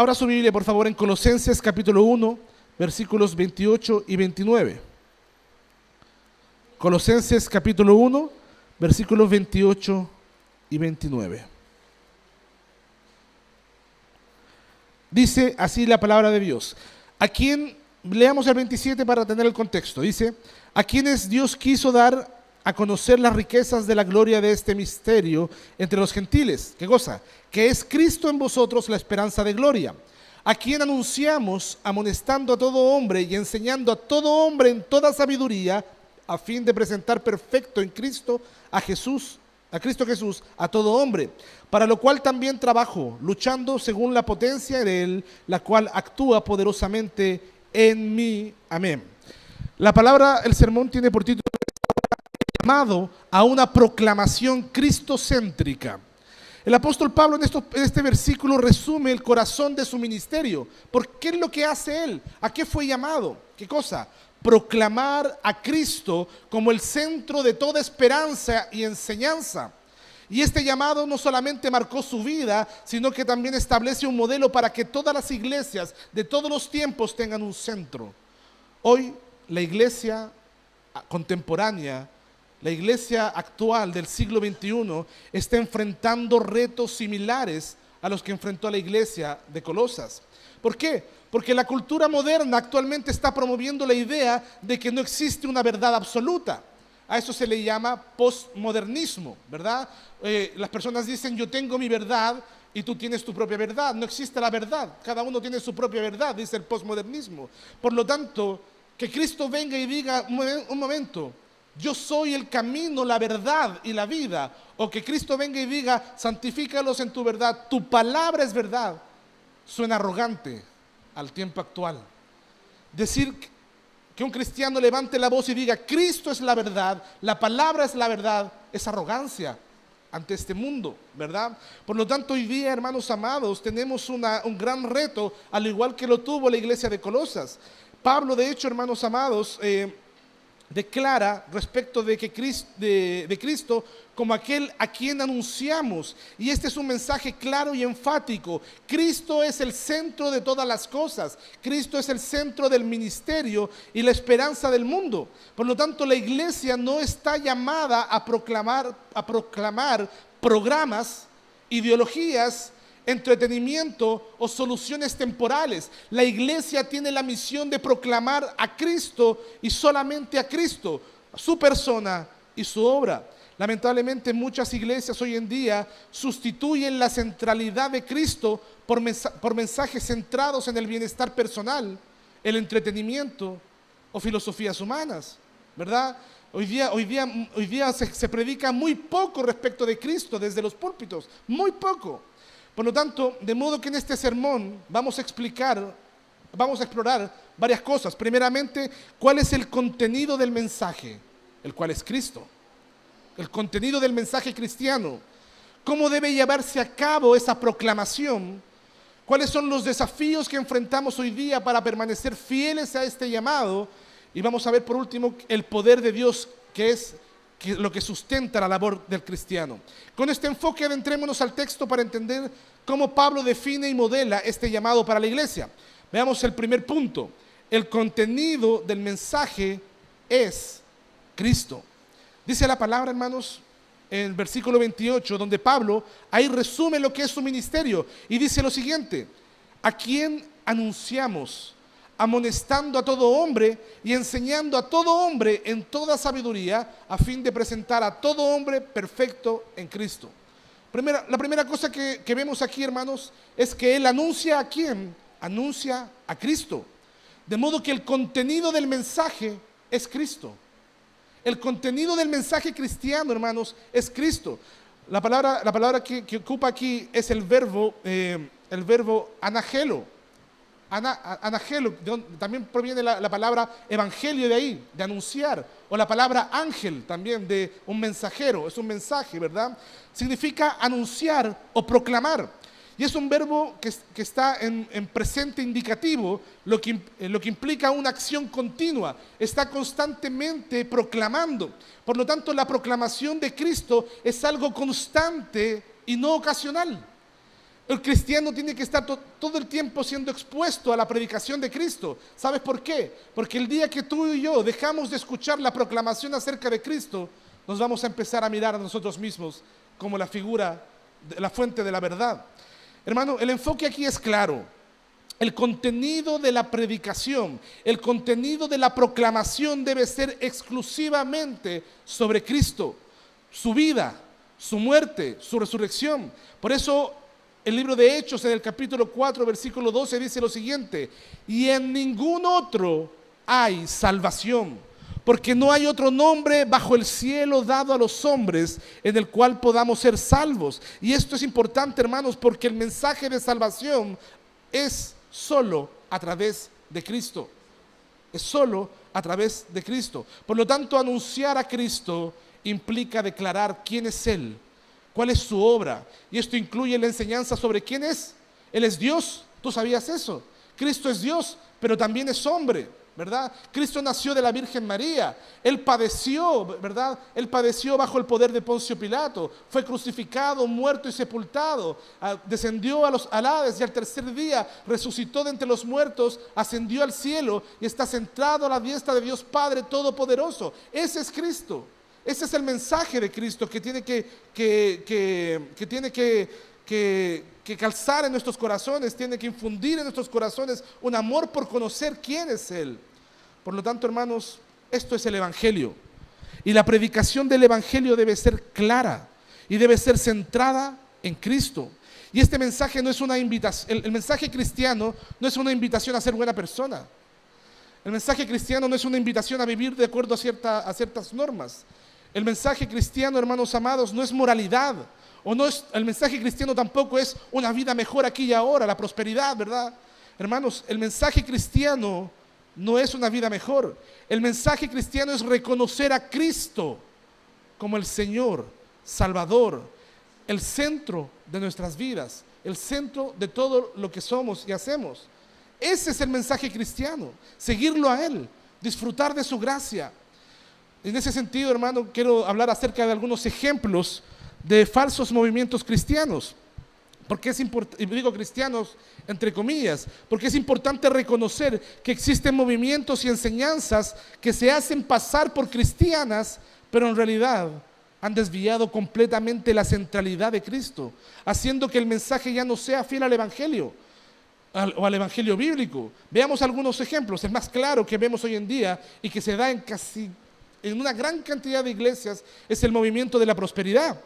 Abra su Biblia, por favor, en Colosenses capítulo 1, versículos 28 y 29. Colosenses capítulo 1, versículos 28 y 29. Dice así la palabra de Dios. A quien, leamos el 27 para tener el contexto. Dice, a quienes Dios quiso dar a conocer las riquezas de la gloria de este misterio entre los gentiles. ¿Qué cosa? Que es Cristo en vosotros la esperanza de gloria. A quien anunciamos, amonestando a todo hombre y enseñando a todo hombre en toda sabiduría, a fin de presentar perfecto en Cristo a Cristo Jesús, a todo hombre, para lo cual también trabajo, luchando según la potencia de Él, la cual actúa poderosamente en mí. Amén. La palabra, el sermón tiene por título llamado a una proclamación cristocéntrica. El apóstol Pablo en este versículo resume el corazón de su ministerio. ¿Por qué es lo que hace él? ¿A qué fue llamado? ¿Qué cosa? Proclamar a Cristo como el centro de toda esperanza y enseñanza. Y este llamado no solamente marcó su vida, sino que también establece un modelo para que todas las iglesias de todos los tiempos tengan un centro. Hoy la iglesia contemporánea, la iglesia actual del siglo XXI está enfrentando retos similares a los que enfrentó la iglesia de Colosas. ¿Por qué? Porque la cultura moderna actualmente está promoviendo la idea de que no existe una verdad absoluta. A eso se le llama postmodernismo, ¿verdad? Las personas dicen, yo tengo mi verdad y tú tienes tu propia verdad. No existe la verdad, cada uno tiene su propia verdad, dice el postmodernismo. Por lo tanto, que Cristo venga y diga, un momento, yo soy el camino, la verdad y la vida. O que Cristo venga y diga, santifícalos en tu verdad, tu palabra es verdad. Suena arrogante al tiempo actual. Decir que un cristiano levante la voz y diga, Cristo es la verdad, la palabra es la verdad, es arrogancia ante este mundo, ¿verdad? Por lo tanto, hoy día, hermanos amados, tenemos un gran reto, al igual que lo tuvo la iglesia de Colosas. Pablo, de hecho, hermanos amados, declara respecto de Cristo como aquel a quien anunciamos. Y este es un mensaje claro y enfático. Cristo es el centro de todas las cosas. Cristo es el centro del ministerio y la esperanza del mundo. Por lo tanto, la iglesia no está llamada a proclamar programas, ideologías, entretenimiento o soluciones temporales. La iglesia tiene la misión de proclamar a Cristo y solamente a Cristo, su persona y su obra. Lamentablemente muchas iglesias hoy en día sustituyen la centralidad de Cristo por mensajes centrados en el bienestar personal, el entretenimiento o filosofías humanas, ¿verdad? Hoy día se predica muy poco respecto de Cristo desde los púlpitos, muy poco. Por lo tanto, de modo que en este sermón vamos a explorar varias cosas. Primeramente, ¿cuál es el contenido del mensaje? El cual es Cristo. El contenido del mensaje cristiano. ¿Cómo debe llevarse a cabo esa proclamación? ¿Cuáles son los desafíos que enfrentamos hoy día para permanecer fieles a este llamado? Y vamos a ver por último el poder de Dios, que es lo que sustenta la labor del cristiano. Con este enfoque adentrémonos al texto para entender cómo Pablo define y modela este llamado para la iglesia. Veamos el primer punto. El contenido del mensaje es Cristo. Dice la palabra, hermanos, en el versículo 28, donde Pablo ahí resume lo que es su ministerio y dice lo siguiente: ¿a quién anunciamos? Amonestando a todo hombre y enseñando a todo hombre en toda sabiduría, a fin de presentar a todo hombre perfecto en Cristo. La primera cosa que vemos aquí, hermanos, es que él anuncia a quién, anuncia a Cristo. De modo que el contenido del mensaje es Cristo. El contenido del mensaje cristiano, hermanos, es Cristo. La palabra que ocupa aquí es el verbo anagelo. Anagelo, también proviene la palabra evangelio de ahí, de anunciar, o la palabra ángel también, de un mensajero, es un mensaje, ¿verdad? Significa anunciar o proclamar, y es un verbo que está en presente indicativo, lo que implica una acción continua, está constantemente proclamando. Por lo tanto, la proclamación de Cristo es algo constante y no ocasional. El cristiano tiene que estar todo el tiempo siendo expuesto a la predicación de Cristo. ¿Sabes por qué? Porque el día que tú y yo dejamos de escuchar la proclamación acerca de Cristo, nos vamos a empezar a mirar a nosotros mismos como la figura, la fuente de la verdad. Hermano, el enfoque aquí es claro. El contenido de la predicación, el contenido de la proclamación debe ser exclusivamente sobre Cristo, su vida, su muerte, su resurrección. Por eso el libro de Hechos en el capítulo 4, versículo 12 dice lo siguiente: y en ningún otro hay salvación, porque no hay otro nombre bajo el cielo dado a los hombres en el cual podamos ser salvos. Y esto es importante, hermanos, porque el mensaje de salvación es solo a través de Cristo. Es solo a través de Cristo. Por lo tanto, anunciar a Cristo implica declarar quién es Él, cuál es su obra. Y esto incluye la enseñanza sobre quién es. Él es Dios. ¿Tú sabías eso? Cristo es Dios, pero también es hombre, ¿verdad? Cristo nació de la Virgen María. Él padeció, ¿verdad? Él padeció bajo el poder de Poncio Pilato. Fue crucificado, muerto y sepultado. Descendió a los Hades y al tercer día resucitó de entre los muertos, ascendió al cielo y está sentado a la diestra de Dios Padre Todopoderoso. Ese es Cristo. Ese es el mensaje de Cristo que tiene que calzar en nuestros corazones, tiene que infundir en nuestros corazones un amor por conocer quién es Él. Por lo tanto, hermanos, esto es el Evangelio. Y la predicación del Evangelio debe ser clara y debe ser centrada en Cristo. Y este mensaje no es una invitación, el mensaje cristiano no es una invitación a ser buena persona. El mensaje cristiano no es una invitación a vivir de acuerdo a ciertas normas. El mensaje cristiano, hermanos amados, no es moralidad. El mensaje cristiano tampoco es una vida mejor aquí y ahora, la prosperidad, ¿verdad? Hermanos, el mensaje cristiano no es una vida mejor. El mensaje cristiano es reconocer a Cristo como el Señor, Salvador, el centro de nuestras vidas, el centro de todo lo que somos y hacemos. Ese es el mensaje cristiano, seguirlo a Él, disfrutar de su gracia. En ese sentido, hermano, quiero hablar acerca de algunos ejemplos de falsos movimientos cristianos. Porque es importante, y digo cristianos entre comillas, porque es importante reconocer que existen movimientos y enseñanzas que se hacen pasar por cristianas, pero en realidad han desviado completamente la centralidad de Cristo, haciendo que el mensaje ya no sea fiel al Evangelio o al Evangelio bíblico. Veamos algunos ejemplos. El más claro que vemos hoy en día y que se da en una gran cantidad de iglesias es el movimiento de la prosperidad,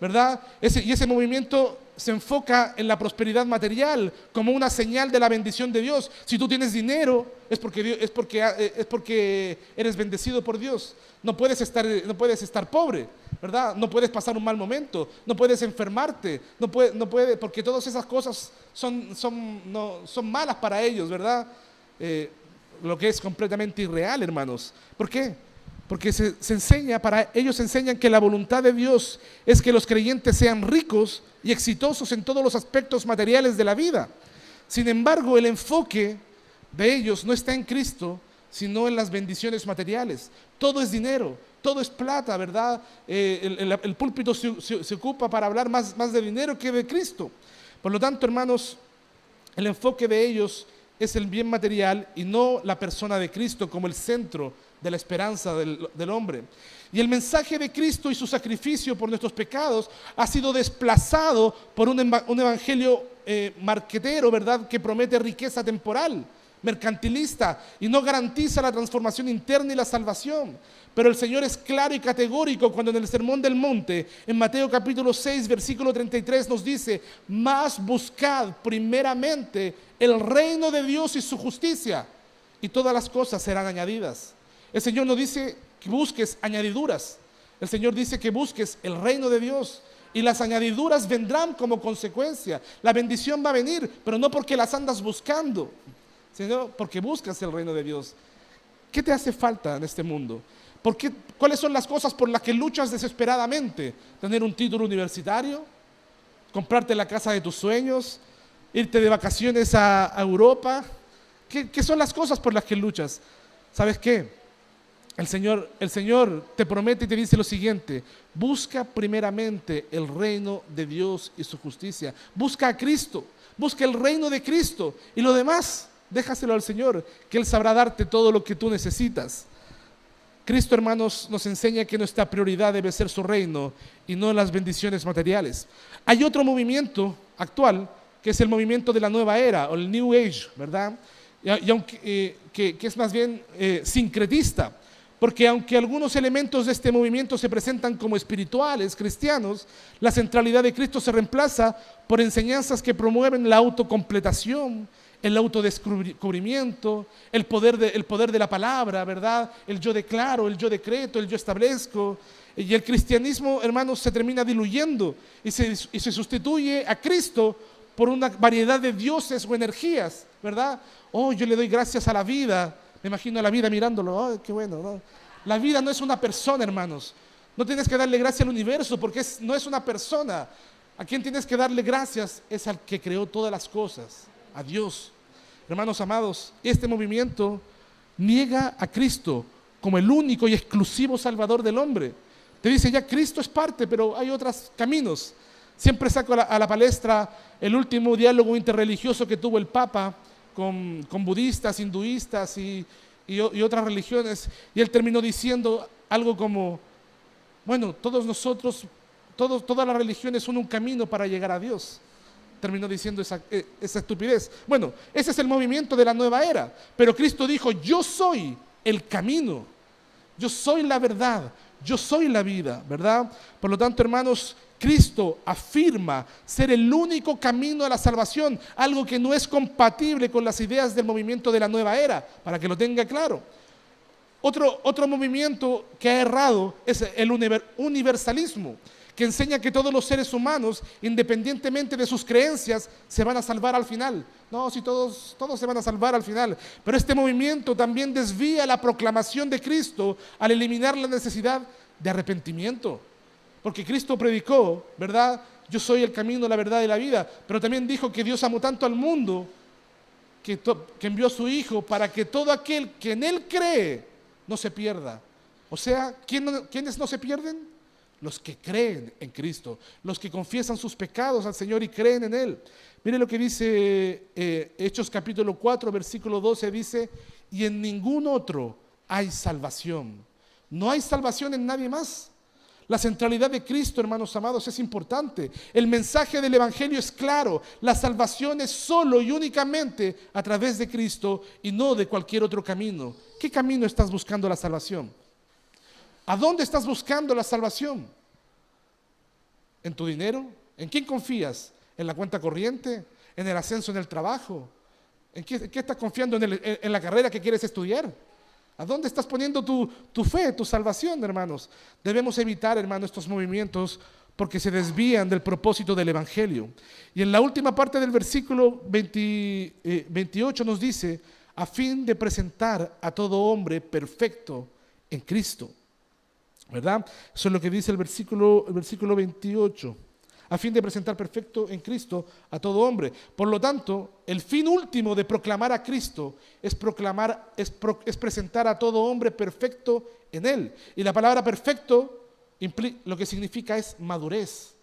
¿verdad? Ese movimiento se enfoca en la prosperidad material como una señal de la bendición de Dios. Si tú tienes dinero es porque eres bendecido por Dios. No puedes estar pobre, ¿verdad? No puedes pasar un mal momento, no puedes enfermarte, porque todas esas cosas son malas para ellos, ¿verdad? Lo que es completamente irreal, hermanos. ¿Por qué? Porque ellos enseñan que la voluntad de Dios es que los creyentes sean ricos y exitosos en todos los aspectos materiales de la vida. Sin embargo, el enfoque de ellos no está en Cristo, sino en las bendiciones materiales. Todo es dinero, todo es plata, ¿verdad? El púlpito se ocupa para hablar más de dinero que de Cristo. Por lo tanto, hermanos, el enfoque de ellos es el bien material y no la persona de Cristo como el centro de la esperanza del hombre. Y el mensaje de Cristo y su sacrificio por nuestros pecados ha sido desplazado por un evangelio marquetero, ¿verdad? Que promete riqueza temporal, mercantilista, y no garantiza la transformación interna y la salvación. Pero el Señor es claro y categórico cuando en el Sermón del Monte, en Mateo capítulo 6, versículo 33, nos dice: mas buscad primeramente el reino de Dios y su justicia, y todas las cosas serán añadidas. El Señor no dice que busques añadiduras. El Señor dice que busques el reino de Dios, y las añadiduras vendrán como consecuencia. La bendición va a venir, pero no porque las andas buscando, sino porque buscas el reino de Dios. ¿Qué te hace falta en este mundo? ¿Cuáles son las cosas por las que luchas desesperadamente? ¿Tener un título universitario? ¿Comprarte la casa de tus sueños? ¿Irte de vacaciones a Europa? ¿Qué son las cosas por las que luchas? ¿Sabes qué? El Señor te promete y te dice lo siguiente: busca primeramente el reino de Dios y su justicia. Busca a Cristo, busca el reino de Cristo, y lo demás déjaselo al Señor, que Él sabrá darte todo lo que tú necesitas. Cristo, hermanos, nos enseña que nuestra prioridad debe ser su reino y no las bendiciones materiales. Hay otro movimiento actual que es el movimiento de la nueva era, o el New Age, ¿verdad? Y aunque, que es más bien sincretista, porque aunque algunos elementos de este movimiento se presentan como espirituales, cristianos, la centralidad de Cristo se reemplaza por enseñanzas que promueven la autocompletación, el autodescubrimiento, el poder de la palabra, ¿verdad? El yo declaro, el yo decreto, el yo establezco. Y el cristianismo, hermanos, se termina diluyendo y se sustituye a Cristo por una variedad de dioses o energías, ¿verdad? Oh, yo le doy gracias a la vida. Me imagino a la vida mirándolo. Oh, qué bueno, ¿no? La vida no es una persona, hermanos. No tienes que darle gracias al universo porque no es una persona. A quien tienes que darle gracias es al que creó todas las cosas, a Dios. Hermanos amados, este movimiento niega a Cristo como el único y exclusivo Salvador del hombre. Te dice ya Cristo es parte, pero hay otros caminos. Siempre saco a la palestra el último diálogo interreligioso que tuvo el Papa con budistas, hinduistas y otras religiones, y él terminó diciendo algo como: bueno, todos nosotros, todas las religiones son un camino para llegar a Dios. Terminó diciendo esa estupidez. Bueno, ese es el movimiento de la nueva era, pero Cristo dijo: yo soy el camino, yo soy la verdad, yo soy la vida, ¿verdad? Por lo tanto, hermanos, Cristo afirma ser el único camino a la salvación, algo que no es compatible con las ideas del movimiento de la nueva era, para que lo tenga claro. Otro movimiento que ha errado es el universalismo, que enseña que todos los seres humanos, independientemente de sus creencias, se van a salvar al final. No, si todos se van a salvar al final. Pero este movimiento también desvía la proclamación de Cristo al eliminar la necesidad de arrepentimiento. Porque Cristo predicó, ¿verdad? Yo soy el camino, la verdad y la vida. Pero también dijo que Dios amó tanto al mundo que envió a su Hijo para que todo aquel que en Él cree no se pierda. O sea, ¿quiénes no se pierden? Los que creen en Cristo, los que confiesan sus pecados al Señor y creen en Él. Mire lo que dice Hechos capítulo 4, versículo 12, dice: y en ningún otro hay salvación. No hay salvación en nadie más. La centralidad de Cristo, hermanos amados, es importante. El mensaje del Evangelio es claro. La salvación es solo y únicamente a través de Cristo y no de cualquier otro camino. ¿Qué camino estás buscando la salvación? ¿A dónde estás buscando la salvación? ¿En tu dinero? ¿En quién confías? ¿En la cuenta corriente? ¿En el ascenso en el trabajo? ¿En qué estás confiando? ¿En la carrera que quieres estudiar? ¿A dónde estás poniendo tu fe, tu salvación, hermanos? Debemos evitar, hermanos, estos movimientos porque se desvían del propósito del Evangelio. Y en la última parte del versículo 28 nos dice: a fin de presentar a todo hombre perfecto en Cristo. ¿Verdad? Eso es lo que dice el versículo 28. A fin de presentar perfecto en Cristo a todo hombre. Por lo tanto, el fin último de proclamar a Cristo es presentar a todo hombre perfecto en Él. Y la palabra perfecto lo que significa es madurez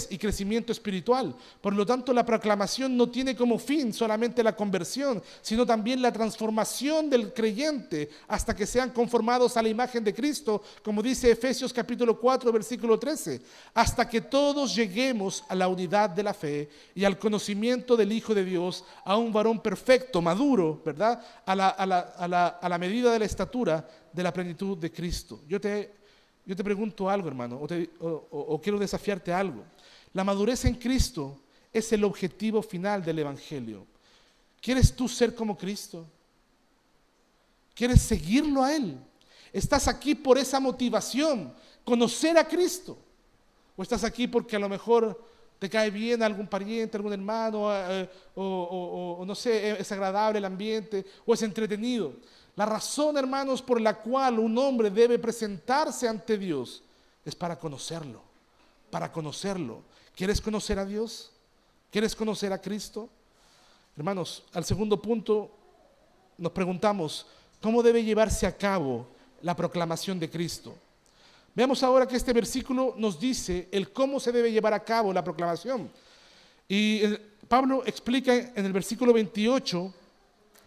y crecimiento espiritual. Por lo tanto, la proclamación no tiene como fin solamente la conversión, sino también la transformación del creyente hasta que sean conformados a la imagen de Cristo, como dice Efesios capítulo 4, versículo 13, hasta que todos lleguemos a la unidad de la fe y al conocimiento del Hijo de Dios, a un varón perfecto, maduro, ¿verdad? A la medida de la estatura de la plenitud de Cristo. Yo te pregunto algo, hermano, o quiero desafiarte algo. La madurez en Cristo es el objetivo final del Evangelio. ¿Quieres tú ser como Cristo? ¿Quieres seguirlo a Él? ¿Estás aquí por esa motivación, conocer a Cristo? ¿O estás aquí porque a lo mejor te cae bien algún pariente, algún hermano, o no sé, es agradable el ambiente, o es entretenido? La razón, hermanos, por la cual un hombre debe presentarse ante Dios es para conocerlo, ¿Quieres conocer a Dios? ¿Quieres conocer a Cristo? Hermanos, al segundo punto nos preguntamos: ¿cómo debe llevarse a cabo la proclamación de Cristo. Veamos ahora que este versículo nos dice el cómo se debe llevar a cabo la proclamación. Y Pablo explica en el versículo 28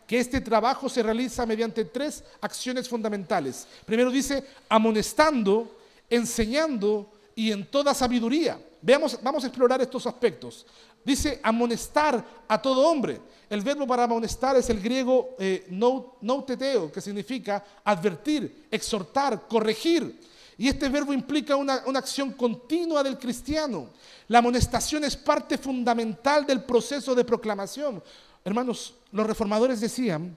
que este trabajo se realiza mediante 3 acciones fundamentales. Primero dice, amonestando, enseñando y en toda sabiduría. Vamos a explorar estos aspectos. Dice amonestar a todo hombre. El verbo para amonestar es el griego nouteteo, que significa advertir, exhortar, corregir. Y este verbo implica una acción continua del cristiano. La amonestación es parte fundamental del proceso de proclamación. Hermanos, los reformadores decían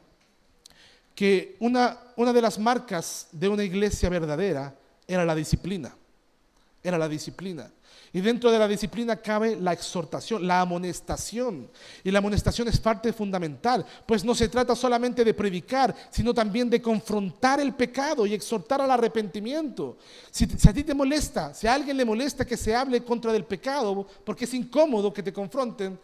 que una de las marcas de una iglesia verdadera era la disciplina. Era la disciplina. Y dentro de la disciplina cabe la exhortación, la amonestación. Y la amonestación es parte fundamental, pues no se trata solamente de predicar, sino también de confrontar el pecado y exhortar al arrepentimiento. Si a ti te molesta, si a alguien le molesta que se hable contra del pecado, porque es incómodo que te confronten,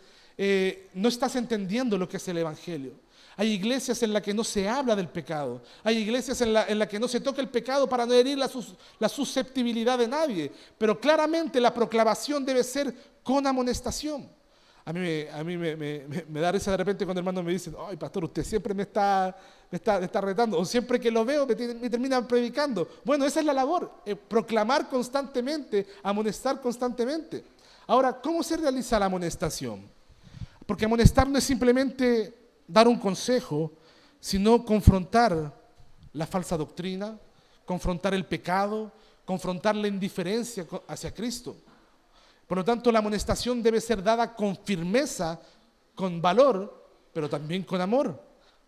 no estás entendiendo lo que es el Evangelio. Hay iglesias en las que no se habla del pecado. Hay iglesias en las que no se toca el pecado para no herir la susceptibilidad de nadie. Pero claramente la proclamación debe ser con amonestación. A mí me da risa de repente cuando hermanos me dicen, ay pastor, usted siempre me está retando, o siempre que lo veo me termina predicando. Bueno, esa es la labor, proclamar constantemente, amonestar constantemente. Ahora, ¿cómo se realiza la amonestación? Porque amonestar no es simplemente dar un consejo, sino confrontar la falsa doctrina, confrontar el pecado, confrontar la indiferencia hacia Cristo. Por lo tanto, la amonestación debe ser dada con firmeza, con valor, pero también con amor,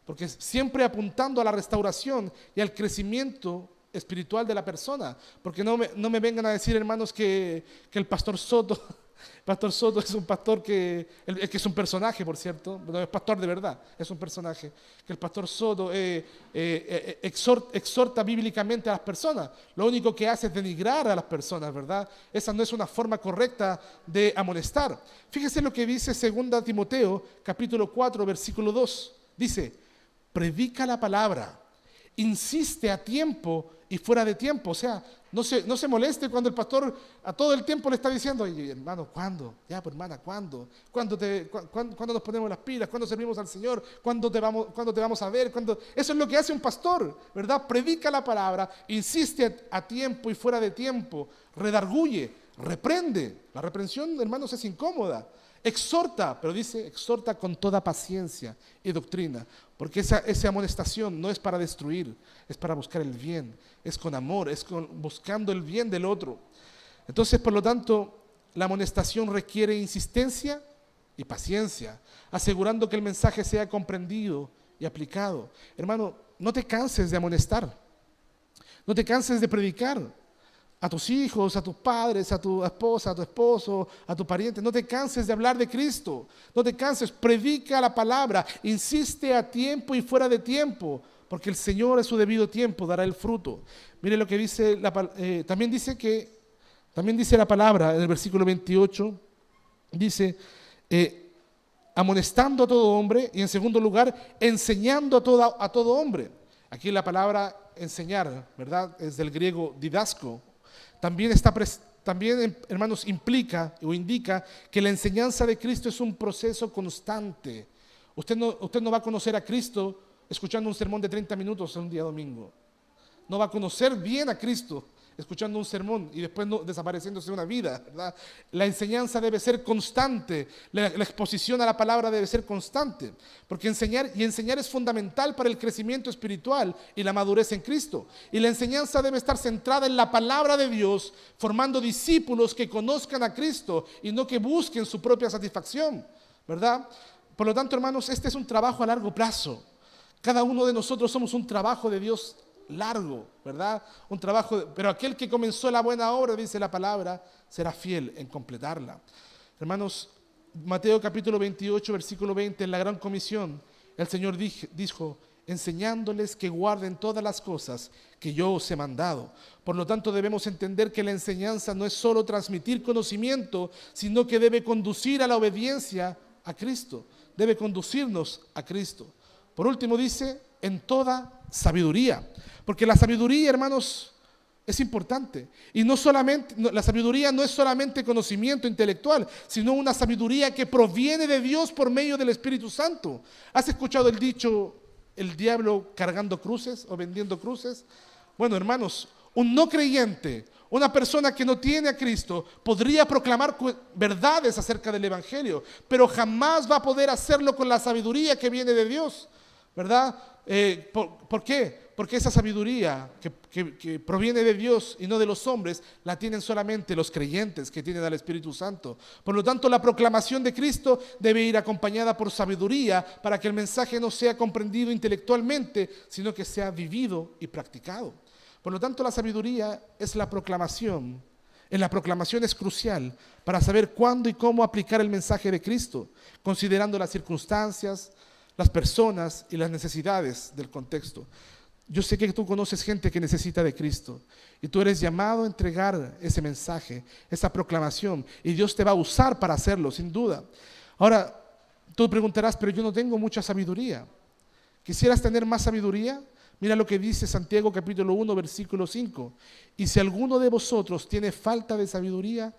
porque siempre apuntando a la restauración y al crecimiento espiritual de la persona. Porque no me vengan a decir, hermanos, que el pastor Soto es un pastor que es un personaje, por cierto, no es pastor de verdad, es un personaje, que el pastor Soto exhorta bíblicamente a las personas. Lo único que hace es denigrar a las personas, ¿verdad? Esa no es una forma correcta de amonestar. Fíjese lo que dice 2 Timoteo, capítulo 4, versículo 2. Dice, predica la palabra, insiste a tiempo y fuera de tiempo. O sea, no se moleste cuando el pastor a todo el tiempo le está diciendo, oye, hermano, ¿cuándo? Ya, pues hermana, ¿cuándo? ¿Cuándo nos ponemos las pilas? ¿Cuándo servimos al Señor? ¿Cuándo te vamos a ver? Eso es lo que hace un pastor, ¿verdad? Predica la palabra, insiste a tiempo y fuera de tiempo, redarguye, reprende. La reprensión, hermanos, es incómoda. Exhorta, pero dice, exhorta con toda paciencia y doctrina, porque esa amonestación no es para destruir, es para buscar el bien, es con amor, buscando el bien del otro. Entonces, por lo tanto, la amonestación requiere insistencia y paciencia, asegurando que el mensaje sea comprendido y aplicado. Hermano, no te canses de amonestar, no te canses de predicar. A tus hijos, a tus padres, a tu esposa, a tu esposo, a tu pariente. No te canses de hablar de Cristo. No te canses, predica la palabra. Insiste a tiempo y fuera de tiempo, porque el Señor a su debido tiempo dará el fruto. Mire lo que dice, también dice la palabra en el versículo 28, dice, amonestando a todo hombre, y en segundo lugar, enseñando a todo hombre. Aquí la palabra enseñar, ¿verdad? Es del griego didasco. También, hermanos, implica o indica que la enseñanza de Cristo es un proceso constante. Usted no va a conocer a Cristo escuchando un sermón de 30 minutos un día domingo. No va a conocer bien a Cristo escuchando un sermón y después desapareciéndose una vida, ¿verdad? La enseñanza debe ser constante, la exposición a la palabra debe ser constante, porque enseñar es fundamental para el crecimiento espiritual y la madurez en Cristo. Y la enseñanza debe estar centrada en la palabra de Dios, formando discípulos que conozcan a Cristo y no que busquen su propia satisfacción, ¿verdad? Por lo tanto, hermanos, este es un trabajo a largo plazo. Cada uno de nosotros somos un trabajo de Dios largo, ¿verdad? Pero aquel que comenzó la buena obra, dice la palabra, será fiel en completarla. Hermanos, Mateo capítulo 28, versículo 20, en la gran comisión, el Señor dijo, enseñándoles que guarden todas las cosas que yo os he mandado. Por lo tanto, debemos entender que la enseñanza no es solo transmitir conocimiento, sino que debe conducir a la obediencia a Cristo, debe conducirnos a Cristo. Por último dice, en toda sabiduría. Porque la sabiduría, hermanos, es importante. Y no solamente, la sabiduría no es solamente conocimiento intelectual, sino una sabiduría que proviene de Dios por medio del Espíritu Santo. ¿Has escuchado el dicho, el diablo cargando cruces o vendiendo cruces? Bueno, hermanos, un no creyente, una persona que no tiene a Cristo, podría proclamar verdades acerca del Evangelio, pero jamás va a poder hacerlo con la sabiduría que viene de Dios, ¿verdad? ¿Por qué? Porque esa sabiduría que proviene de Dios y no de los hombres, la tienen solamente los creyentes que tienen al Espíritu Santo. Por lo tanto, la proclamación de Cristo debe ir acompañada por sabiduría para que el mensaje no sea comprendido intelectualmente, sino que sea vivido y practicado. Por lo tanto, la sabiduría es la proclamación. En la proclamación es crucial para saber cuándo y cómo aplicar el mensaje de Cristo, considerando las circunstancias, las personas y las necesidades del contexto. Yo sé que tú conoces gente que necesita de Cristo y tú eres llamado a entregar ese mensaje, esa proclamación, y Dios te va a usar para hacerlo, sin duda. Ahora, tú preguntarás, pero yo no tengo mucha sabiduría. ¿Quisieras tener más sabiduría? Mira lo que dice Santiago capítulo 1, versículo 5. Y si alguno de vosotros tiene falta de sabiduría,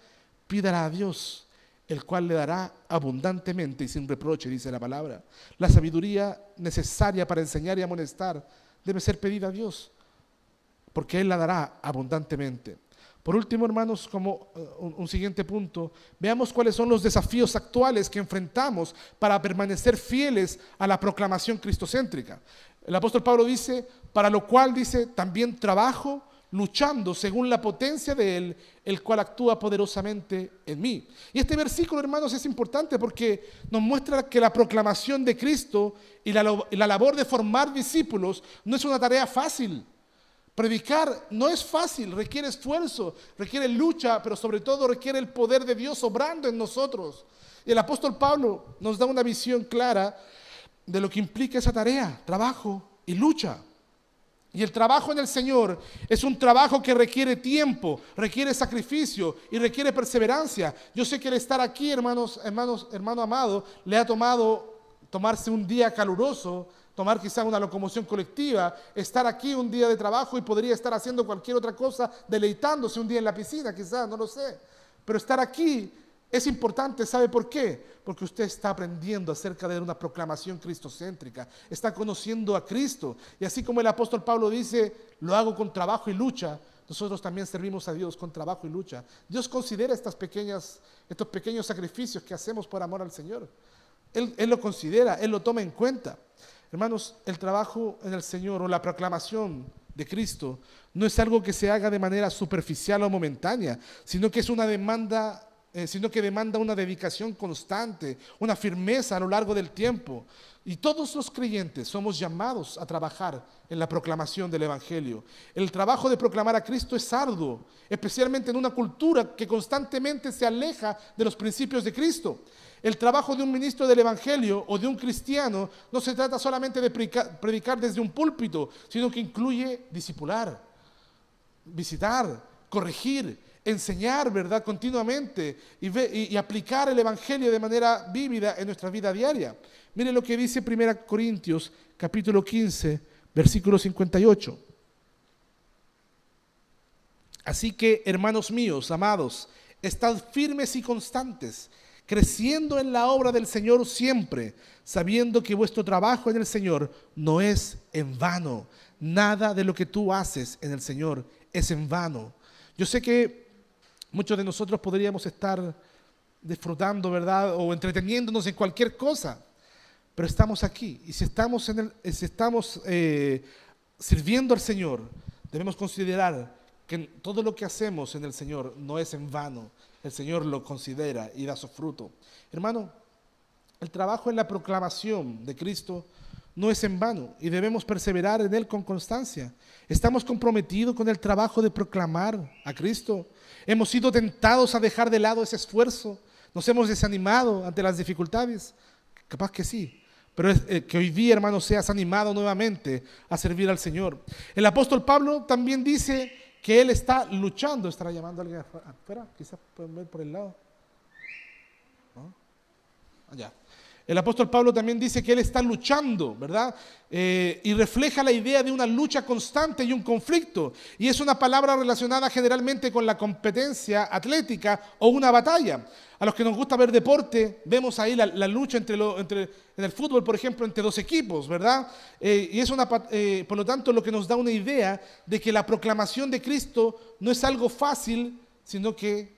pídala a Dios, el cual le dará abundantemente y sin reproche, dice la palabra. La sabiduría necesaria para enseñar y amonestar debe ser pedida a Dios, porque Él la dará abundantemente. Por último, hermanos, como un siguiente punto, veamos cuáles son los desafíos actuales que enfrentamos para permanecer fieles a la proclamación cristocéntrica. El apóstol Pablo dice, para lo cual dice, también trabajo luchando según la potencia de Él, el cual actúa poderosamente en mí. Y este versículo, hermanos, es importante porque nos muestra que la proclamación de Cristo y la labor de formar discípulos no es una tarea fácil. Predicar no es fácil, requiere esfuerzo, requiere lucha, pero sobre todo requiere el poder de Dios obrando en nosotros. Y el apóstol Pablo nos da una visión clara de lo que implica esa tarea, trabajo y lucha. Y el trabajo en el Señor es un trabajo que requiere tiempo, requiere sacrificio y requiere perseverancia. Yo sé que el estar aquí, hermano amado, le ha tomarse un día caluroso, tomar quizá una locomoción colectiva, estar aquí un día de trabajo y podría estar haciendo cualquier otra cosa, deleitándose un día en la piscina, quizás, no lo sé. Pero estar aquí es importante, ¿sabe por qué? Porque usted está aprendiendo acerca de una proclamación cristocéntrica, está conociendo a Cristo. Y así como el apóstol Pablo dice, lo hago con trabajo y lucha, nosotros también servimos a Dios con trabajo y lucha. Dios considera estos pequeños sacrificios que hacemos por amor al Señor. Él lo considera, Él lo toma en cuenta. Hermanos, el trabajo en el Señor o la proclamación de Cristo no es algo que se haga de manera superficial o momentánea, sino que demanda una dedicación constante, una firmeza a lo largo del tiempo. Y todos los creyentes somos llamados a trabajar en la proclamación del Evangelio. El trabajo de proclamar a Cristo es arduo, especialmente en una cultura que constantemente se aleja de los principios de Cristo. El trabajo de un ministro del Evangelio o de un cristiano no se trata solamente de predicar desde un púlpito, sino que incluye discipular, visitar, corregir, enseñar, ¿verdad?, continuamente y aplicar el Evangelio de manera vívida en nuestra vida diaria. Miren lo que dice 1 Corintios capítulo 15, versículo 58. Así que, hermanos míos, amados, estad firmes y constantes, creciendo en la obra del Señor siempre, sabiendo que vuestro trabajo en el Señor no es en vano. Nada de lo que tú haces en el Señor es en vano. Yo sé que muchos de nosotros podríamos estar disfrutando, ¿verdad?, o entreteniéndonos en cualquier cosa, pero estamos aquí y si estamos sirviendo al Señor, debemos considerar que todo lo que hacemos en el Señor no es en vano. El Señor lo considera y da su fruto. Hermano, el trabajo en la proclamación de Cristo no es en vano y debemos perseverar en él con constancia. ¿Estamos comprometidos con el trabajo de proclamar a Cristo? ¿Hemos sido tentados a dejar de lado ese esfuerzo? ¿Nos hemos desanimado ante las dificultades? Capaz que sí, pero que hoy día, hermano, seas animado nuevamente a servir al Señor. El apóstol Pablo también dice que él está luchando. ¿Estará llamando a alguien afuera? Quizás pueden ver por el lado. ¿No? Allá. El apóstol Pablo también dice que él está luchando, ¿verdad? Y refleja la idea de una lucha constante y un conflicto. Y es una palabra relacionada generalmente con la competencia atlética o una batalla. A los que nos gusta ver deporte, vemos ahí la lucha en el fútbol, por ejemplo, entre dos equipos, ¿verdad? Y es por lo tanto, lo que nos da una idea de que la proclamación de Cristo no es algo fácil, sino que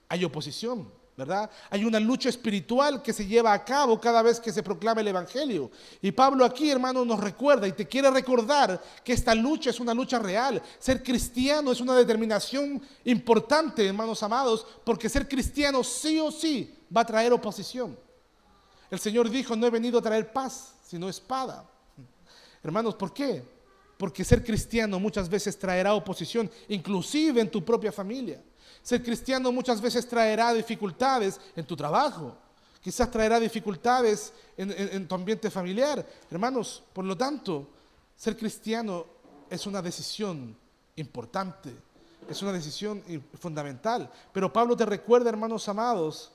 hay oposición, ¿verdad? Hay una lucha espiritual que se lleva a cabo cada vez que se proclama el Evangelio. Y Pablo aquí, hermano, nos recuerda y te quiere recordar que esta lucha es una lucha real. Ser cristiano es una determinación importante, hermanos amados, porque ser cristiano sí o sí va a traer oposición. El Señor dijo, no he venido a traer paz, sino espada. Hermanos, ¿por qué? Porque ser cristiano muchas veces traerá oposición, inclusive en tu propia familia. Ser cristiano muchas veces traerá dificultades en tu trabajo, quizás traerá dificultades en tu ambiente familiar. Hermanos, por lo tanto, ser cristiano es una decisión importante, es una decisión fundamental. Pero Pablo te recuerda, hermanos amados,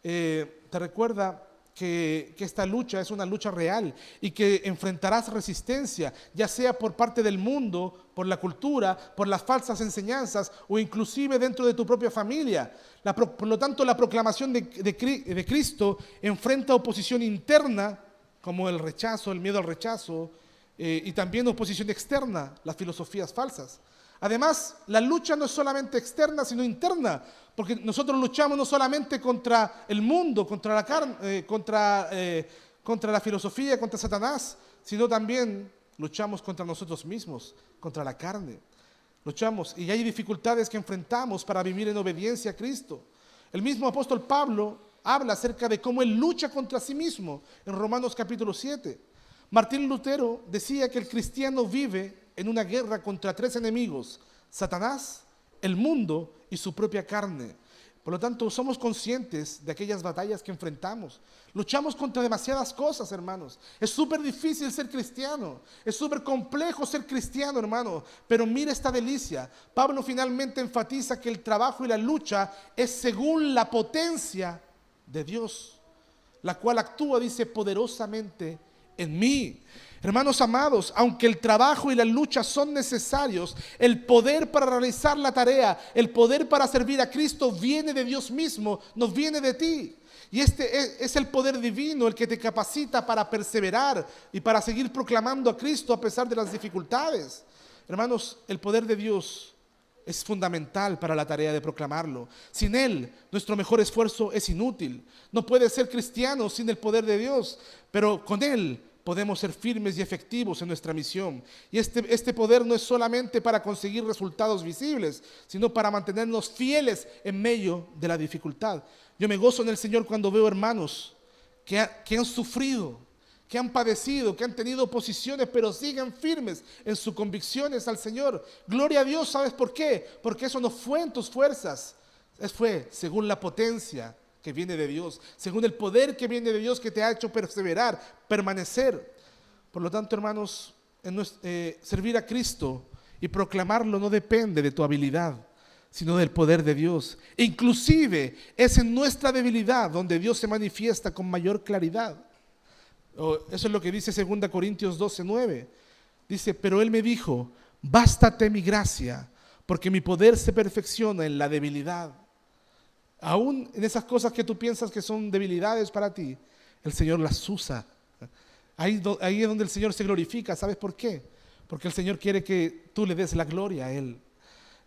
te recuerda que esta lucha es una lucha real y que enfrentarás resistencia, ya sea por parte del mundo, por la cultura, por las falsas enseñanzas o inclusive dentro de tu propia familia. Por lo tanto, la proclamación de Cristo enfrenta oposición interna, como el rechazo, el miedo al rechazo, y también oposición externa, las filosofías falsas. Además, la lucha no es solamente externa, sino interna, porque nosotros luchamos no solamente contra el mundo, contra la carne, contra la filosofía, contra Satanás, sino también luchamos contra nosotros mismos, contra la carne. Luchamos y hay dificultades que enfrentamos para vivir en obediencia a Cristo. El mismo apóstol Pablo habla acerca de cómo él lucha contra sí mismo en Romanos capítulo 7. Martín Lutero decía que el cristiano vive en una guerra contra tres enemigos: Satanás, el mundo y su propia carne. Por lo tanto, somos conscientes de aquellas batallas que enfrentamos. Luchamos contra demasiadas cosas, hermanos. Es súper difícil ser cristiano. Es súper complejo ser cristiano, hermano. Pero mira esta delicia. Pablo finalmente enfatiza que el trabajo y la lucha es según la potencia de Dios, la cual actúa, dice, poderosamente en mí. Hermanos amados, aunque el trabajo y la lucha son necesarios, el poder para realizar la tarea, el poder para servir a Cristo viene de Dios mismo, no viene de ti. Y este es el poder divino el que te capacita para perseverar y para seguir proclamando a Cristo a pesar de las dificultades. Hermanos, el poder de Dios es fundamental para la tarea de proclamarlo. Sin Él, nuestro mejor esfuerzo es inútil. No puedes ser cristiano sin el poder de Dios, pero con Él podemos ser firmes y efectivos en nuestra misión. Y este poder no es solamente para conseguir resultados visibles, sino para mantenernos fieles en medio de la dificultad. Yo me gozo en el Señor cuando veo hermanos que han sufrido, que han padecido, que han tenido oposiciones, pero siguen firmes en sus convicciones al Señor. Gloria a Dios, ¿sabes por qué? Porque eso no fue en tus fuerzas, fue según la potencia que viene de Dios, según el poder que viene de Dios, que te ha hecho perseverar, permanecer. Por lo tanto, hermanos, servir a Cristo y proclamarlo no depende de tu habilidad, sino del poder de Dios. Inclusive es en nuestra debilidad donde Dios se manifiesta con mayor claridad. Eso es lo que dice 2 Corintios 12:9. Dice, pero Él me dijo, bástate mi gracia, porque mi poder se perfecciona en la debilidad. Aún en esas cosas que tú piensas que son debilidades para ti, el Señor las usa. Ahí es donde el Señor se glorifica. ¿Sabes por qué? Porque el Señor quiere que tú le des la gloria a Él.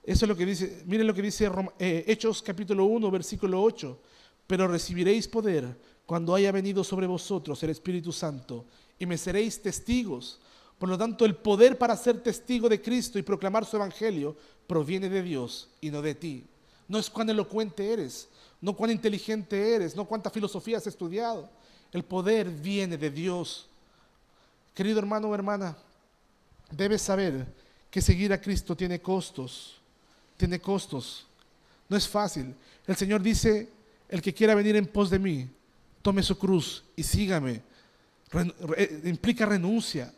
Eso es lo que dice, miren lo que dice Hechos capítulo 1, versículo 8. Pero recibiréis poder cuando haya venido sobre vosotros el Espíritu Santo y me seréis testigos. Por lo tanto, el poder para ser testigo de Cristo y proclamar su evangelio proviene de Dios y no de ti. No es cuán elocuente eres, no cuán inteligente eres, no cuánta filosofía has estudiado. El poder viene de Dios. Querido hermano o hermana, debes saber que seguir a Cristo tiene costos. Tiene costos. No es fácil. El Señor dice, el que quiera venir en pos de mí, tome su cruz y sígame. Implica renuncia.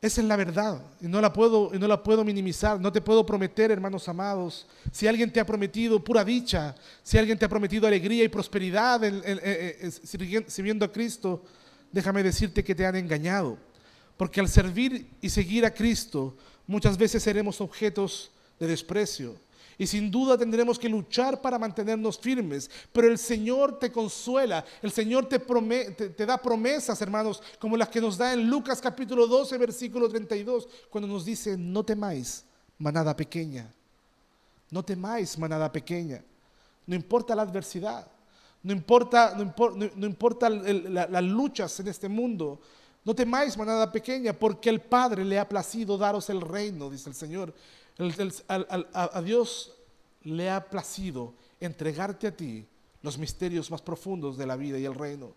Esa es la verdad y no la puedo minimizar. No te puedo prometer, hermanos amados, si alguien te ha prometido pura dicha, si alguien te ha prometido alegría y prosperidad sirviendo a Cristo, déjame decirte que te han engañado. Porque al servir y seguir a Cristo, muchas veces seremos objetos de desprecio. Y sin duda tendremos que luchar para mantenernos firmes. Pero el Señor te consuela. El Señor te da promesas, hermanos, como las que nos da en Lucas capítulo 12, versículo 32, cuando nos dice: no temáis, manada pequeña. No temáis, manada pequeña. No importa la adversidad. No importa las luchas en este mundo. No temáis, manada pequeña, porque el Padre le ha placido daros el reino, dice el Señor. A Dios le ha placido entregarte a ti los misterios más profundos de la vida y el reino.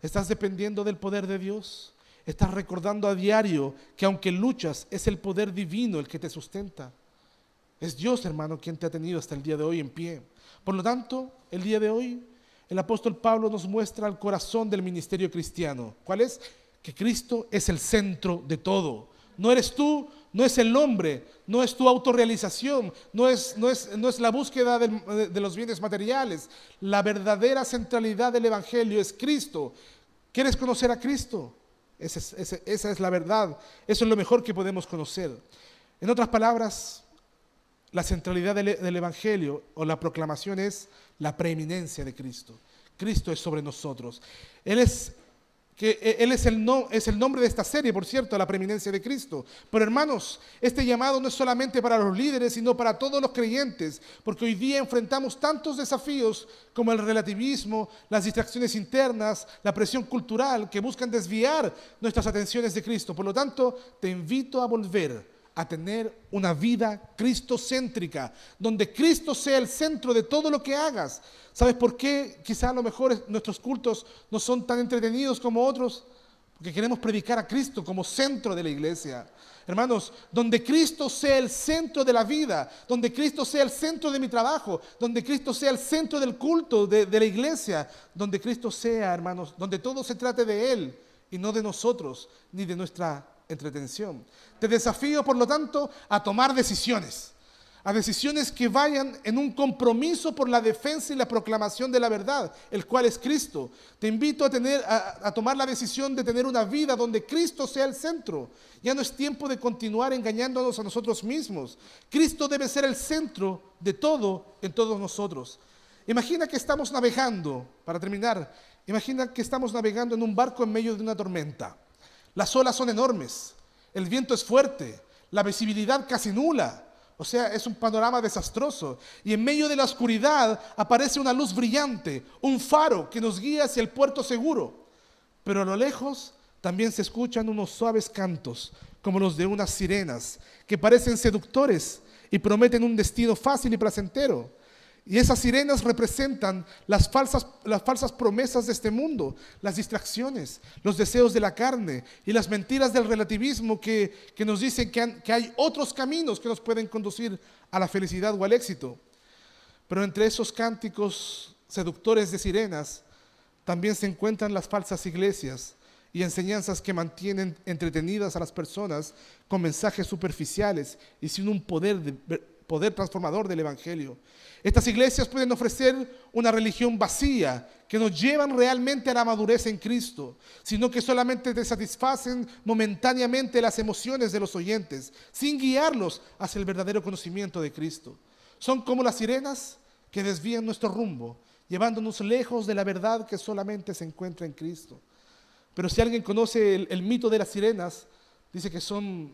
¿Estás dependiendo del poder de Dios? ¿Estás recordando a diario que aunque luchas, es el poder divino el que te sustenta? Es Dios, hermano, quien te ha tenido hasta el día de hoy en pie. Por lo tanto, el día de hoy, el apóstol Pablo nos muestra el corazón del ministerio cristiano. ¿Cuál es? Que Cristo es el centro de todo. No eres tú, no es el hombre, no es tu autorrealización, no es la búsqueda de los bienes materiales. La verdadera centralidad del Evangelio es Cristo. ¿Quieres conocer a Cristo? Esa es la verdad. Eso es lo mejor que podemos conocer. En otras palabras, la centralidad del Evangelio o la proclamación es la preeminencia de Cristo. Cristo es sobre nosotros. Él es el nombre de esta serie, por cierto, la preeminencia de Cristo. Pero hermanos, este llamado no es solamente para los líderes, sino para todos los creyentes, porque hoy día enfrentamos tantos desafíos como el relativismo, las distracciones internas, la presión cultural que buscan desviar nuestras atenciones de Cristo. Por lo tanto, te invito a volver a tener una vida cristocéntrica, donde Cristo sea el centro de todo lo que hagas. ¿Sabes por qué? Quizá a lo mejor nuestros cultos no son tan entretenidos como otros, porque queremos predicar a Cristo como centro de la iglesia. Hermanos, donde Cristo sea el centro de la vida, donde Cristo sea el centro de mi trabajo, donde Cristo sea el centro del culto de la iglesia, donde Cristo sea, hermanos, donde todo se trate de Él y no de nosotros, ni de nuestra entretención. Te desafío, por lo tanto, a tomar decisiones, a decisiones que vayan en un compromiso por la defensa y la proclamación de la verdad, el cual es Cristo. Te invito a tomar la decisión de tener una vida donde Cristo sea el centro. Ya no es tiempo de continuar engañándonos a nosotros mismos. Cristo debe ser el centro de todo en todos nosotros. Imagina que estamos navegando, para terminar, imagina que estamos navegando en un barco en medio de una tormenta. Las olas son enormes, el viento es fuerte, la visibilidad casi nula, o sea, es un panorama desastroso. Y en medio de la oscuridad aparece una luz brillante, un faro que nos guía hacia el puerto seguro. Pero a lo lejos también se escuchan unos suaves cantos, como los de unas sirenas, que parecen seductores y prometen un destino fácil y placentero. Y esas sirenas representan las falsas promesas de este mundo, las distracciones, los deseos de la carne y las mentiras del relativismo que nos dicen que hay otros caminos que nos pueden conducir a la felicidad o al éxito. Pero entre esos cánticos seductores de sirenas también se encuentran las falsas iglesias y enseñanzas que mantienen entretenidas a las personas con mensajes superficiales y sin un poder transformador del Evangelio. Estas iglesias pueden ofrecer una religión vacía que no llevan realmente a la madurez en Cristo, sino que solamente te satisfacen momentáneamente las emociones de los oyentes, sin guiarlos hacia el verdadero conocimiento de Cristo. Son como las sirenas que desvían nuestro rumbo, llevándonos lejos de la verdad que solamente se encuentra en Cristo. Pero si alguien conoce el mito de las sirenas, dice que son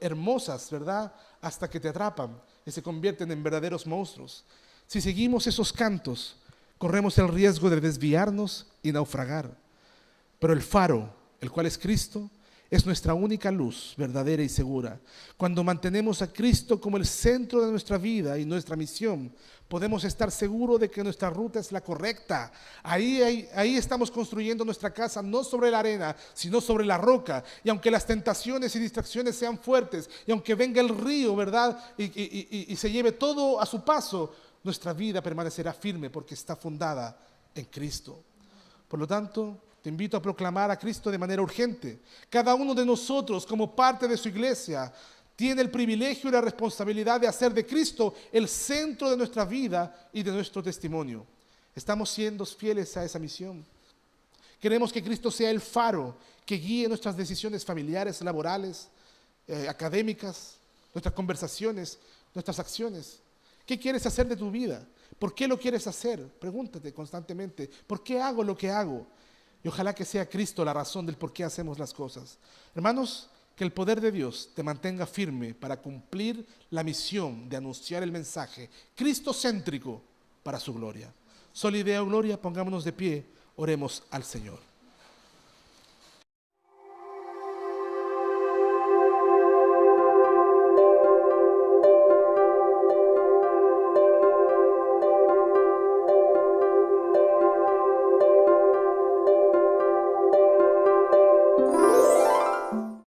hermosas, ¿verdad? Hasta que te atrapan y se convierten en verdaderos monstruos. Si seguimos esos cantos, corremos el riesgo de desviarnos y naufragar. Pero el faro, el cual es Cristo, es nuestra única luz verdadera y segura. Cuando mantenemos a Cristo como el centro de nuestra vida y nuestra misión, podemos estar seguros de que nuestra ruta es la correcta. Ahí estamos construyendo nuestra casa no sobre la arena, sino sobre la roca. Y aunque las tentaciones y distracciones sean fuertes, y aunque venga el río, ¿verdad? Y se lleve todo a su paso, nuestra vida permanecerá firme porque está fundada en Cristo. Por lo tanto, te invito a proclamar a Cristo de manera urgente. Cada uno de nosotros, como parte de su iglesia, tiene el privilegio y la responsabilidad de hacer de Cristo el centro de nuestra vida y de nuestro testimonio. ¿Estamos siendo fieles a esa misión? Queremos que Cristo sea el faro que guíe nuestras decisiones familiares, laborales, académicas, nuestras conversaciones, nuestras acciones. ¿Qué quieres hacer de tu vida? ¿Por qué lo quieres hacer? Pregúntate constantemente, ¿por qué hago lo que hago? Y ojalá que sea Cristo la razón del por qué hacemos las cosas. Hermanos, que el poder de Dios te mantenga firme para cumplir la misión de anunciar el mensaje cristocéntrico para su gloria. Solideo Gloria, pongámonos de pie, oremos al Señor.